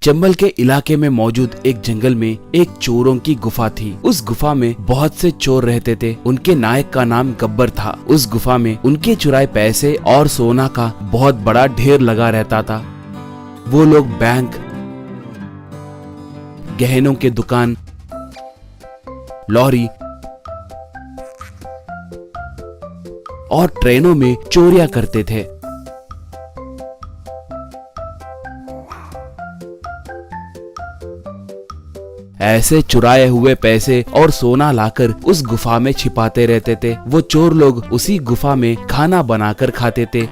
चंबल के इलाके में मौजूद एक जंगल में एक चोरों की गुफा थी। उस गुफा में बहुत से चोर रहते थे। उनके नायक का नाम गब्बर था। उस गुफा में उनके चुराए पैसे और सोना का बहुत बड़ा ढेर लगा रहता था। वो लोग बैंक, गहनों के दुकान, लॉरी और ट्रेनों में चोरियां करते थे। ऐसे चुराए हुए पैसे और सोना लाकर उस गुफा में छिपाते रहते थे। वो चोर लोग उसी गुफा में खाना बनाकर खाते थे।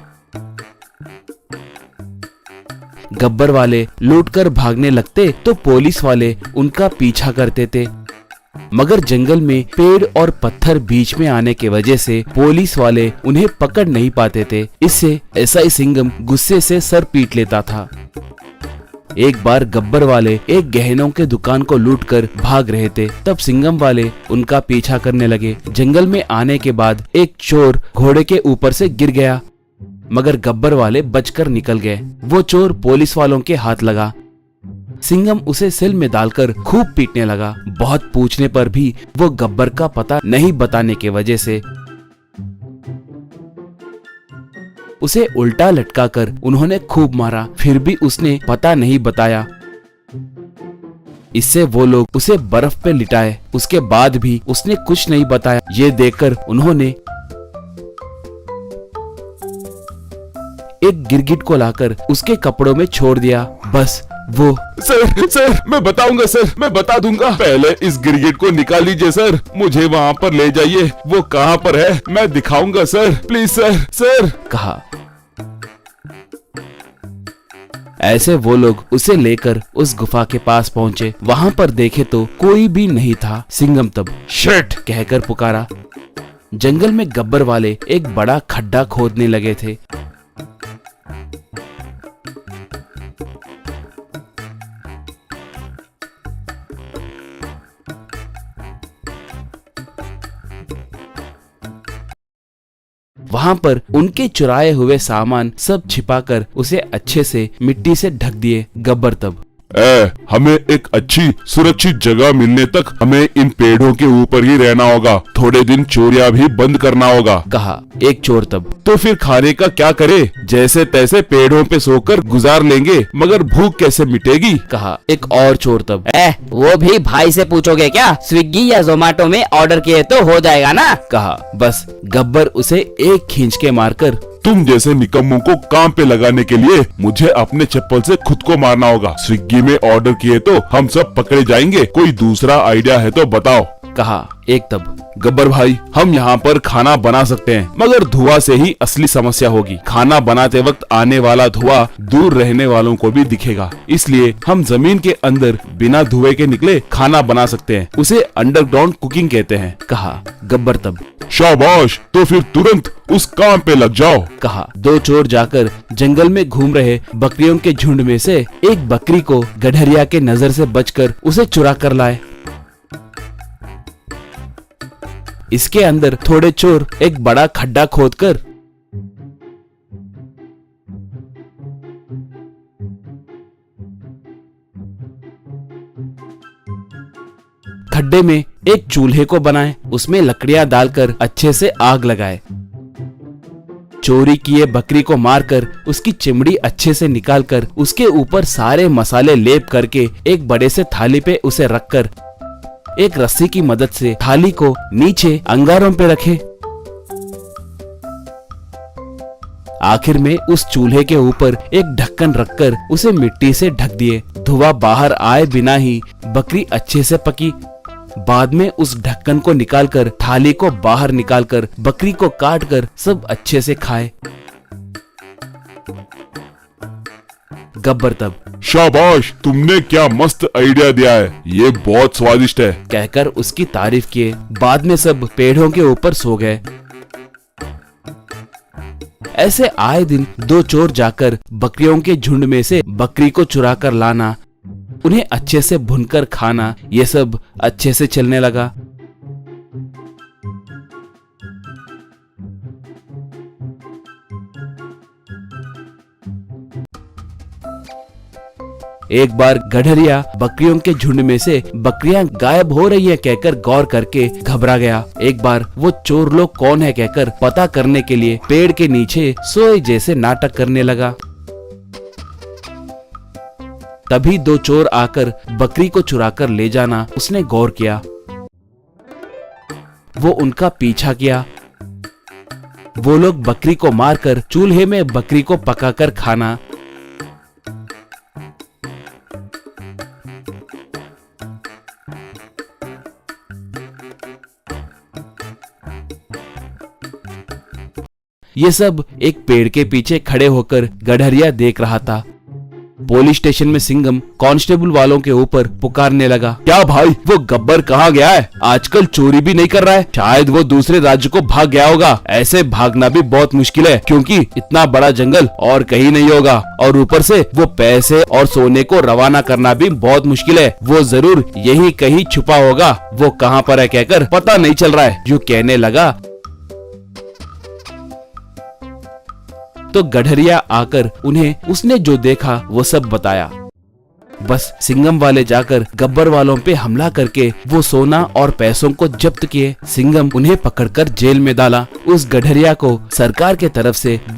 गब्बर वाले लूटकर भागने लगते तो पुलिस वाले उनका पीछा करते थे, मगर जंगल में पेड़ और पत्थर बीच में आने की वजह से पुलिस वाले उन्हें पकड़ नहीं पाते थे। इससे एसआई सिंघम गुस्से से सर पीट लेता था। एक बार गब्बर वाले एक गहनों के दुकान को लूटकर भाग रहे थे। तब सिंघम वाले उनका पीछा करने लगे। जंगल में आने के बाद एक चोर घोड़े के ऊपर से गिर गया, मगर गब्बर वाले बचकर निकल गए। वो चोर पुलिस वालों के हाथ लगा। सिंघम उसे सेल में डालकर खूब पीटने लगा। बहुत पूछने पर भी वो गब्बर का पता नहीं बताने की वजह से उसे उल्टा लटकाकर उन्होंने खूब मारा। फिर भी उसने पता नहीं बताया। इससे वो लोग उसे बर्फ पे लिटाए। उसके बाद भी उसने कुछ नहीं बताया। ये देखकर उन्होंने एक गिरगिट को लाकर उसके कपड़ों में छोड़ दिया। बस वो सर मैं बताऊंगा सर, मैं बता दूंगा। पहले इस गिरगिट को निकाल लीजिए सर, मुझे वहाँ पर ले जाइए। वो कहाँ पर है मैं दिखाऊंगा सर, प्लीज सर कहा। ऐसे वो लोग उसे लेकर उस गुफा के पास पहुंचे। वहाँ पर देखे तो कोई भी नहीं था। सिंघम तब शिट कहकर पुकारा। जंगल में गब्बर वाले एक बड़ा खड्डा खोदने लगे थे। वहाँ पर उनके चुराए हुए सामान सब छिपाकर उसे अच्छे से मिट्टी से ढक दिए। गब्बर तब हमें एक अच्छी सुरक्षित जगह मिलने तक हमें इन पेड़ों के ऊपर ही रहना होगा। थोड़े दिन चोरियां भी बंद करना होगा, कहा एक चोर तब। तो फिर खाने का क्या करे? जैसे तैसे पेड़ों पे सोकर गुजार लेंगे, मगर भूख कैसे मिटेगी, कहा एक और चोर तब। वो भी भाई से पूछोगे क्या? स्विगी या जोमेटो में ऑर्डर किए तो हो जाएगा ना, कहा। बस गब्बर उसे एक खींच के मारकर तुम जैसे निकम्मों को काम पे लगाने के लिए मुझे अपने चप्पल से खुद को मारना होगा। स्विगी में ऑर्डर किए तो हम सब पकड़े जाएंगे। कोई दूसरा आइडिया है तो बताओ, कहा एक तब। गब्बर भाई, हम यहाँ पर खाना बना सकते हैं, मगर धुआं से ही असली समस्या होगी। खाना बनाते वक्त आने वाला धुआं दूर रहने वालों को भी दिखेगा, इसलिए हम जमीन के अंदर बिना धुएं के निकले खाना बना सकते हैं। उसे अंडरग्राउंड कुकिंग कहते हैं, कहा गब्बर तब। शाबाश, तो फिर तुरंत उस काम पे लग जाओ, कहा। दो चोर जाकर जंगल में घूम रहे बकरियों के झुंड में से एक बकरी को गडरिया के नजर से बचकर उसे चुरा कर लाए। इसके अंदर थोड़े चोर एक बड़ा खड्डा खोदकर खड्डे में एक चूल्हे को बनाए। उसमें लकड़ियां डालकर अच्छे से आग लगाए। चोरी किए बकरी को मारकर उसकी चमड़ी अच्छे से निकालकर उसके ऊपर सारे मसाले लेप करके एक बड़े से थाली पे उसे रखकर एक रस्सी की मदद से थाली को नीचे अंगारों पे रखे। आखिर में उस चूल्हे के ऊपर एक ढक्कन रखकर उसे मिट्टी से ढक दिए। धुआं बाहर आए बिना ही बकरी अच्छे से पकी। बाद में उस ढक्कन को निकालकर थाली को बाहर निकालकर बकरी को काटकर सब अच्छे से खाए। गब्बर तब। शाबाश, तुमने क्या मस्त आइडिया दिया है, ये बहुत स्वादिष्ट है, कहकर उसकी तारीफ किए। बाद में सब पेड़ों के ऊपर सो गए। ऐसे आए दिन दो चोर जाकर बकरियों के झुंड में से बकरी को चुरा कर लाना, उन्हें अच्छे से भूनकर खाना, ये सब अच्छे से चलने लगा। एक बार गडरिया बकरियों के झुंड में से बकरियां गायब हो रही है कहकर गौर करके घबरा गया। एक बार वो चोर लोग कौन है कहकर पता करने के लिए पेड़ के नीचे सोए जैसे नाटक करने लगा। तभी दो चोर आकर बकरी को चुराकर ले जाना उसने गौर किया। वो उनका पीछा किया। वो लोग बकरी को मारकर चूल्हे में बकरी को पकाकर खाना। ये सब एक पेड़ के पीछे खड़े होकर गडरिया देख रहा था। पुलिस स्टेशन में सिंघम कांस्टेबल वालों के ऊपर पुकारने लगा, क्या भाई, वो गब्बर कहाँ गया है? आजकल चोरी भी नहीं कर रहा है। शायद वो दूसरे राज्य को भाग गया होगा। ऐसे भागना भी बहुत मुश्किल है क्योंकि इतना बड़ा जंगल और कहीं नहीं होगा, और ऊपर से वो पैसे और सोने को रवाना करना भी बहुत मुश्किल है। वो जरूर यही कहीं छुपा होगा। वो कहाँ पर है कहकर पता नहीं चल रहा है। यूं कहने लगा तो गडरिया आकर उन्हें उसने जो देखा वो सब बताया। बस सिंघम वाले जाकर गब्बर वालों पे हमला करके वो सोना और पैसों को जब्त किए। सिंघम उन्हें पकड़कर जेल में डाला। उस गडरिया को सरकार के तरफ से